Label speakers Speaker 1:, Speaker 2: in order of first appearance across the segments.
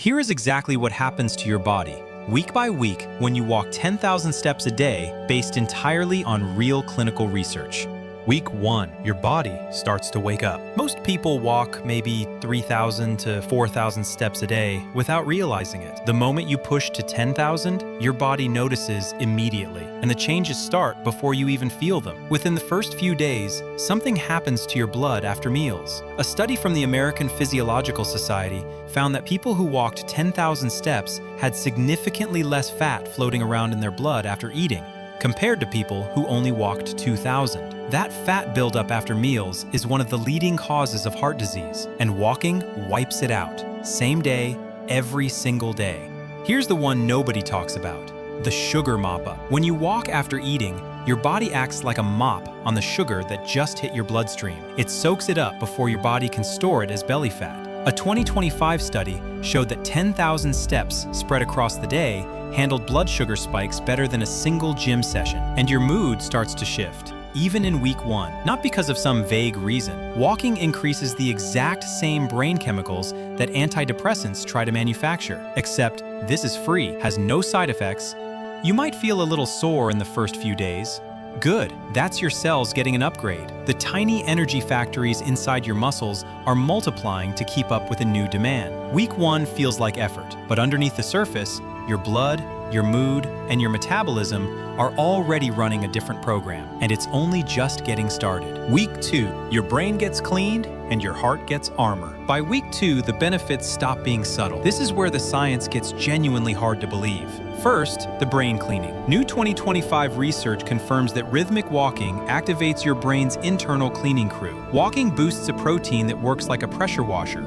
Speaker 1: Here is exactly what happens to your body, week by week, when you walk 10,000 steps a day based entirely on real clinical research. Week 1, your body starts to wake up. Most people walk maybe 3,000 to 4,000 steps a day without realizing it. The moment you push to 10,000, your body notices immediately, and the changes start before you even feel them. Within the first few days, something happens to your blood after meals. A study from the American Physiological Society found that people who walked 10,000 steps had significantly less fat floating around in their blood after eating, compared to people who only walked 2,000. That fat buildup after meals is one of the leading causes of heart disease, and walking wipes it out. Same day, every single day. Here's the one nobody talks about: the sugar mop-up. When you walk after eating, your body acts like a mop on the sugar that just hit your bloodstream. It soaks it up before your body can store it as belly fat. A 2025 study showed that 10,000 steps spread across the day handled blood sugar spikes better than a single gym session, and your mood starts to shift, even in week 1. Not because of some vague reason. Walking increases the exact same brain chemicals that antidepressants try to manufacture, except this is free, has no side effects. You might feel a little sore in the first few days. Good, that's your cells getting an upgrade. The tiny energy factories inside your muscles are multiplying to keep up with a new demand. Week 1 feels like effort, but underneath the surface, your blood, your mood, and your metabolism are already running a different program, and it's only just getting started. Week 2, your brain gets cleaned and your heart gets armor. By week 2, the benefits stop being subtle. This is where the science gets genuinely hard to believe. First, the brain cleaning. New 2025 research confirms that rhythmic walking activates your brain's internal cleaning crew. Walking boosts a protein that works like a pressure washer,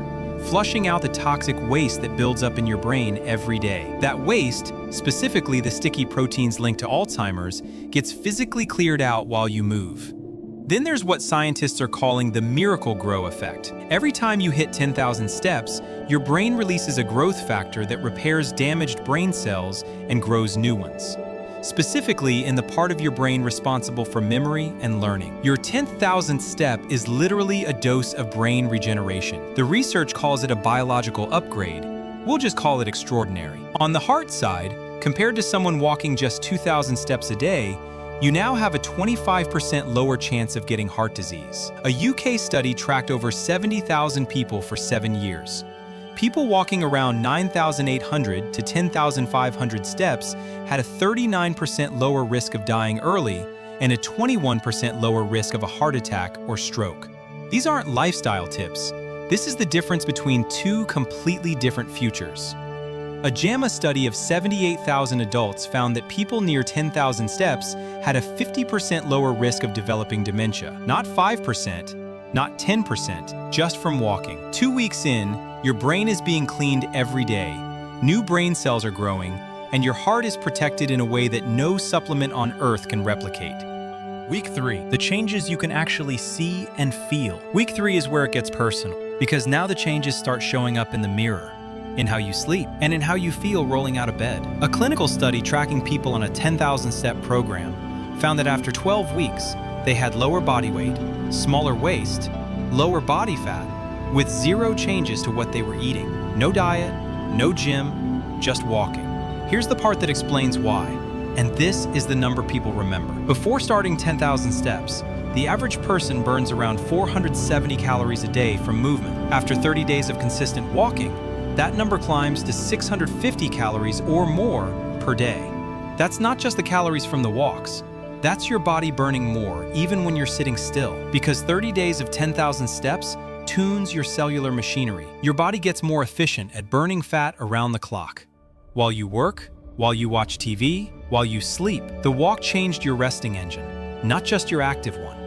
Speaker 1: flushing out the toxic waste that builds up in your brain every day. That waste, specifically the sticky proteins linked to Alzheimer's, gets physically cleared out while you move. Then there's what scientists are calling the Miracle-Gro effect. Every time you hit 10,000 steps, your brain releases a growth factor that repairs damaged brain cells and grows new ones, specifically in the part of your brain responsible for memory and learning. Your 10,000th step is literally a dose of brain regeneration. The research calls it a biological upgrade. We'll just call it extraordinary. On the heart side, compared to someone walking just 2,000 steps a day, you now have a 25% lower chance of getting heart disease. A UK study tracked over 70,000 people for 7 years. People walking around 9,800 to 10,500 steps had a 39% lower risk of dying early and a 21% lower risk of a heart attack or stroke. These aren't lifestyle tips. This is the difference between two completely different futures. A JAMA study of 78,000 adults found that people near 10,000 steps had a 50% lower risk of developing dementia. Not 5%, not 10%, just from walking. 2 weeks in, your brain is being cleaned every day. New brain cells are growing, and your heart is protected in a way that no supplement on earth can replicate. Week 3, the changes you can actually see and feel. Week 3 is where it gets personal, because now the changes start showing up in the mirror, in how you sleep, and in how you feel rolling out of bed. A clinical study tracking people on a 10,000-step program found that after 12 weeks, they had lower body weight, smaller waist, lower body fat, with zero changes to what they were eating. No diet, no gym, just walking. Here's the part that explains why, and this is the number people remember. Before starting 10,000 steps, the average person burns around 470 calories a day from movement. After 30 days of consistent walking, that number climbs to 650 calories or more per day. That's not just the calories from the walks. That's your body burning more even when you're sitting still, because 30 days of 10,000 steps tunes your cellular machinery. Your body gets more efficient at burning fat around the clock. While you work, while you watch TV, while you sleep, the walk changed your resting engine, not just your active one.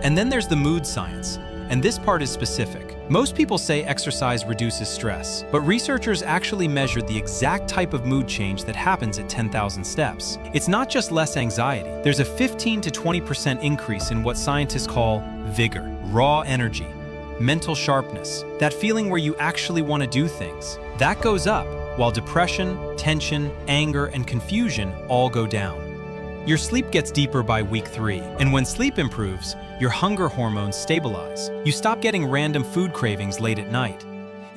Speaker 1: And then there's the mood science, and this part is specific. Most people say exercise reduces stress, but researchers actually measured the exact type of mood change that happens at 10,000 steps. It's not just less anxiety. There's a 15 to 20% increase in what scientists call vigor, raw energy, mental sharpness, that feeling where you actually want to do things. That goes up, while depression, tension, anger, and confusion all go down. Your sleep gets deeper by week 3, and when sleep improves, your hunger hormones stabilize. You stop getting random food cravings late at night.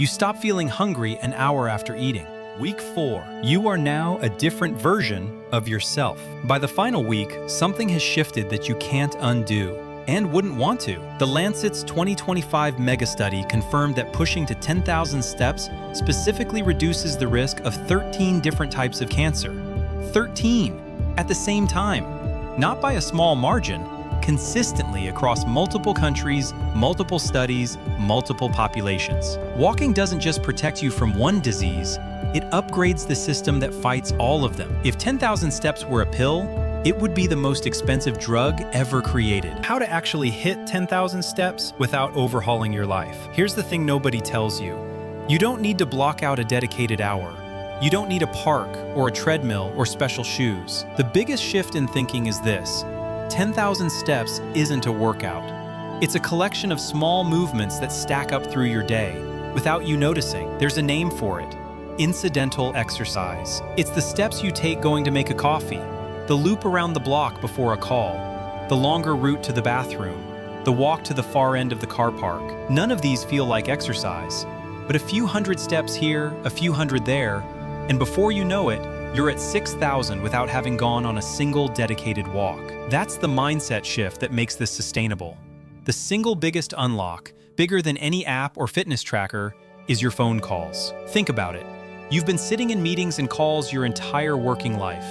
Speaker 1: You stop feeling hungry an hour after eating. Week 4. You are now a different version of yourself. By the final week, something has shifted that you can't undo and wouldn't want to. The Lancet's 2025 mega study confirmed that pushing to 10,000 steps specifically reduces the risk of 13 different types of cancer. 13 at the same time. Not by a small margin, consistently across multiple countries, multiple studies, multiple populations. Walking doesn't just protect you from one disease, it upgrades the system that fights all of them. If 10,000 steps were a pill, it would be the most expensive drug ever created. How to actually hit 10,000 steps without overhauling your life. Here's the thing nobody tells you. You don't need to block out a dedicated hour. You don't need a park or a treadmill or special shoes. The biggest shift in thinking is this: 10,000 steps isn't a workout. It's a collection of small movements that stack up through your day without you noticing. There's a name for it: incidental exercise. It's the steps you take going to make a coffee, the loop around the block before a call, the longer route to the bathroom, the walk to the far end of the car park. None of these feel like exercise, but a few hundred steps here, a few hundred there, and before you know it, you're at 6,000 without having gone on a single dedicated walk. That's the mindset shift that makes this sustainable. The single biggest unlock, bigger than any app or fitness tracker, is your phone calls. Think about it. You've been sitting in meetings and calls your entire working life.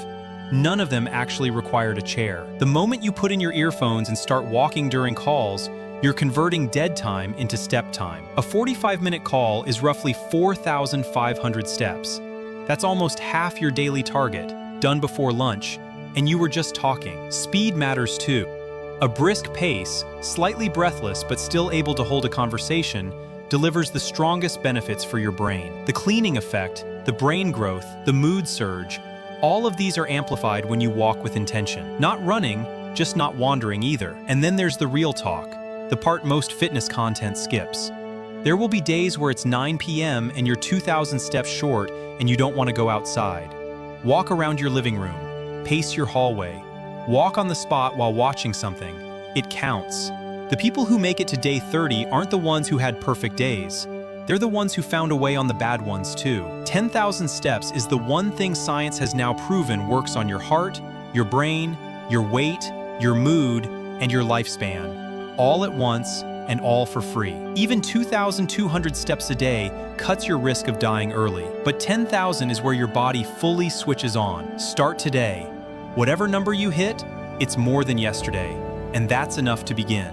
Speaker 1: None of them actually required a chair. The moment you put in your earphones and start walking during calls, you're converting dead time into step time. A 45-minute call is roughly 4,500 steps. That's almost half your daily target, done before lunch, and you were just talking. Speed matters too. A brisk pace, slightly breathless but still able to hold a conversation, delivers the strongest benefits for your brain. The cleaning effect, the brain growth, the mood surge, all of these are amplified when you walk with intention. Not running, just not wandering either. And then there's the real talk, the part most fitness content skips. There will be days where it's 9 p.m. and you're 2,000 steps short and you don't want to go outside. Walk around your living room, pace your hallway, walk on the spot while watching something. It counts. The people who make it to day 30 aren't the ones who had perfect days. They're the ones who found a way on the bad ones too. 10,000 steps is the one thing science has now proven works on your heart, your brain, your weight, your mood, and your lifespan, all at once and all for free. Even 2,200 steps a day cuts your risk of dying early, but 10,000 is where your body fully switches on. Start today. Whatever number you hit, it's more than yesterday, and that's enough to begin.